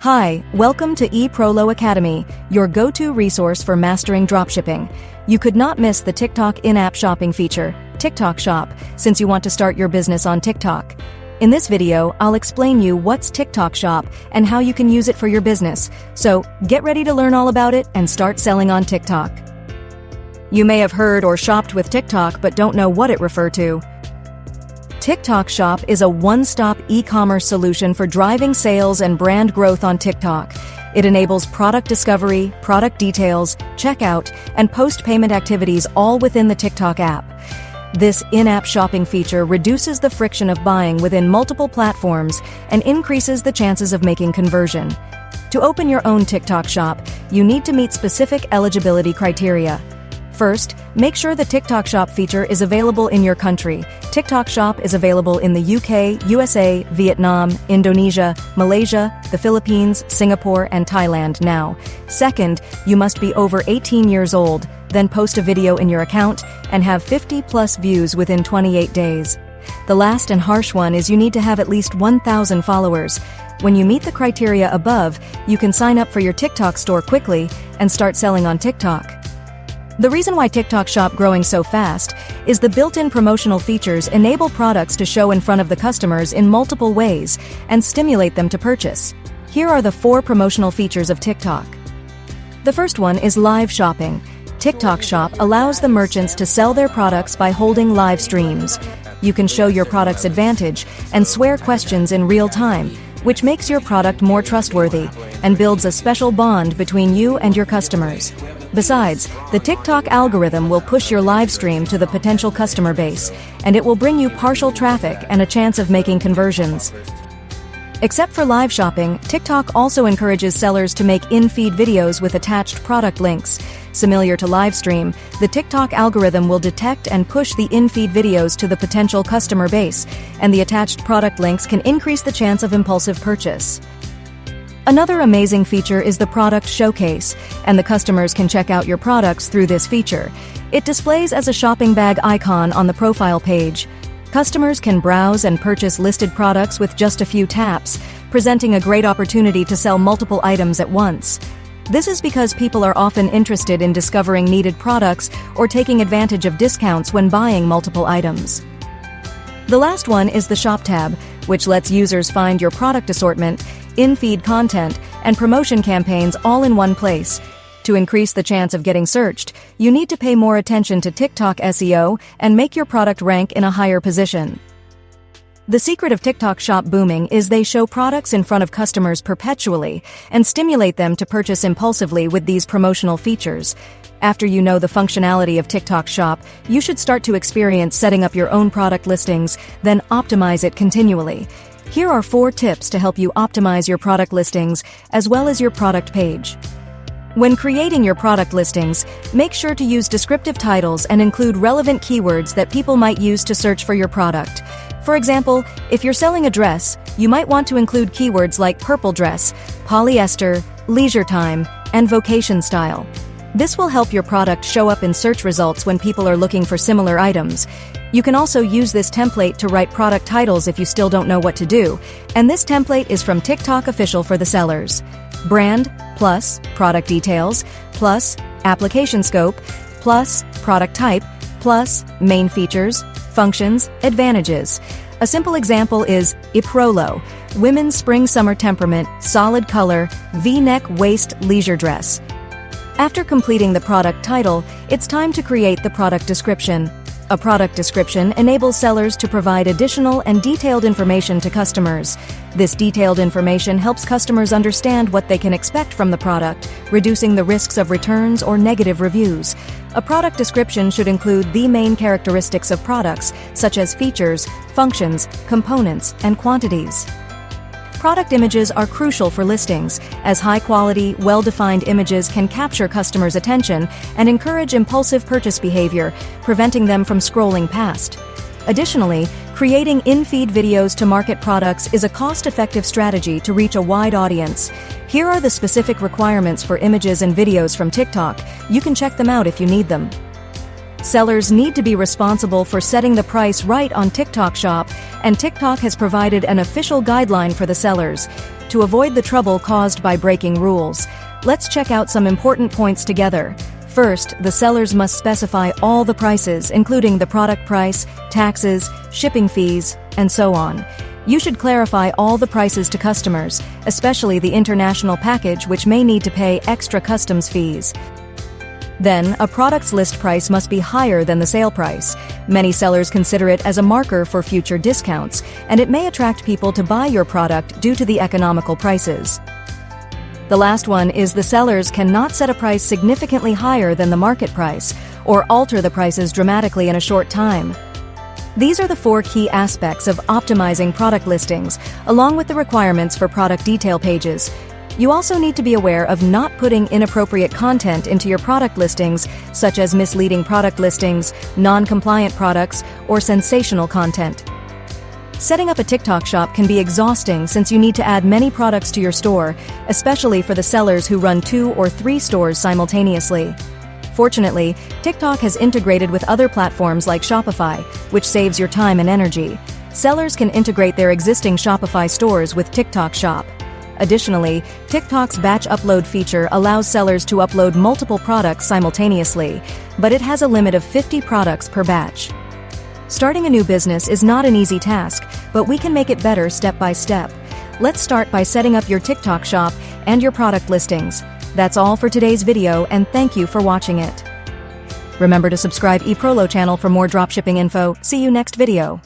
Hi, welcome to eProlo Academy, your go-to resource for mastering dropshipping. You could not miss the TikTok in-app shopping feature, TikTok Shop, since you want to start your business on TikTok. In this video, I'll explain you what's TikTok Shop and how you can use it for your business. So, get ready to learn all about it and start selling on TikTok. You may have heard or shopped with TikTok but don't know what it refers to. TikTok Shop is a one-stop e-commerce solution for driving sales and brand growth on TikTok. It enables product discovery, product details, checkout, and post-payment activities all within the TikTok app. This in-app shopping feature reduces the friction of buying within multiple platforms and increases the chances of making conversion. To open your own TikTok Shop, you need to meet specific eligibility criteria. First, make sure the TikTok Shop feature is available in your country. TikTok Shop is available in the UK, USA, Vietnam, Indonesia, Malaysia, the Philippines, Singapore, and Thailand now. Second, you must be over 18 years old, then post a video in your account, and have 50+ views within 28 days. The last and harsh one is you need to have at least 1,000 followers. When you meet the criteria above, you can sign up for your TikTok store quickly and start selling on TikTok. The reason why TikTok Shop growing so fast is the built-in promotional features enable products to show in front of the customers in multiple ways and stimulate them to purchase. Here are the 4 promotional features of TikTok. The first one is live shopping. TikTok Shop allows the merchants to sell their products by holding live streams. You can show your product's advantage and swear questions in real time, which makes your product more trustworthy and builds a special bond between you and your customers. Besides, the TikTok algorithm will push your live stream to the potential customer base, and it will bring you partial traffic and a chance of making conversions. Except for live shopping, TikTok also encourages sellers to make in-feed videos with attached product links. Similar to live stream, the TikTok algorithm will detect and push the in-feed videos to the potential customer base, and the attached product links can increase the chance of impulsive purchase. Another amazing feature is the product showcase, and the customers can check out your products through this feature. It displays as a shopping bag icon on the profile page. Customers can browse and purchase listed products with just a few taps, presenting a great opportunity to sell multiple items at once. This is because people are often interested in discovering needed products or taking advantage of discounts when buying multiple items. The last one is the Shop tab, which lets users find your product assortment, in-feed content, and promotion campaigns all in one place. To increase the chance of getting searched, you need to pay more attention to TikTok SEO and make your product rank in a higher position. The secret of TikTok Shop booming is they show products in front of customers perpetually and stimulate them to purchase impulsively with these promotional features. After you know the functionality of TikTok Shop, you should start to experience setting up your own product listings, then optimize it continually. Here are 4 tips to help you optimize your product listings as well as your product page. When creating your product listings, make sure to use descriptive titles and include relevant keywords that people might use to search for your product. For example, if you're selling a dress, you might want to include keywords like purple dress, polyester, leisure time, and vacation style. This will help your product show up in search results when people are looking for similar items. You can also use this template to write product titles if you still don't know what to do, and this template is from TikTok Official for the sellers. Brand, plus product details, plus application scope, plus product type, plus main features, functions, advantages. A simple example is eProlo, women's spring-summer temperament, solid color, V-neck waist leisure dress. After completing the product title, it's time to create the product description. A product description enables sellers to provide additional and detailed information to customers. This detailed information helps customers understand what they can expect from the product, reducing the risks of returns or negative reviews. A product description should include the main characteristics of products, such as features, functions, components, and quantities. Product images are crucial for listings, as high-quality, well-defined images can capture customers' attention and encourage impulsive purchase behavior, preventing them from scrolling past. Additionally, creating in-feed videos to market products is a cost-effective strategy to reach a wide audience. Here are the specific requirements for images and videos from TikTok. You can check them out if you need them. Sellers need to be responsible for setting the price right on TikTok Shop, and TikTok has provided an official guideline for the sellers. To avoid the trouble caused by breaking rules, let's check out some important points together. First, the sellers must specify all the prices, including the product price, taxes, shipping fees, and so on. You should clarify all the prices to customers, especially the international package, which may need to pay extra customs fees. Then, a product's list price must be higher than the sale price. Many sellers consider it as a marker for future discounts, and it may attract people to buy your product due to the economical prices. The last one is the sellers cannot set a price significantly higher than the market price, or alter the prices dramatically in a short time. These are the 4 key aspects of optimizing product listings, along with the requirements for product detail pages. You also need to be aware of not putting inappropriate content into your product listings, such as misleading product listings, non-compliant products, or sensational content. Setting up a TikTok shop can be exhausting since you need to add many products to your store, especially for the sellers who run 2 or 3 stores simultaneously. Fortunately, TikTok has integrated with other platforms like Shopify, which saves your time and energy. Sellers can integrate their existing Shopify stores with TikTok Shop. Additionally, TikTok's batch upload feature allows sellers to upload multiple products simultaneously, but it has a limit of 50 products per batch. Starting a new business is not an easy task, but we can make it better step by step. Let's start by setting up your TikTok shop and your product listings. That's all for today's video, and thank you for watching it. Remember to subscribe eProlo channel for more dropshipping info. See you next video.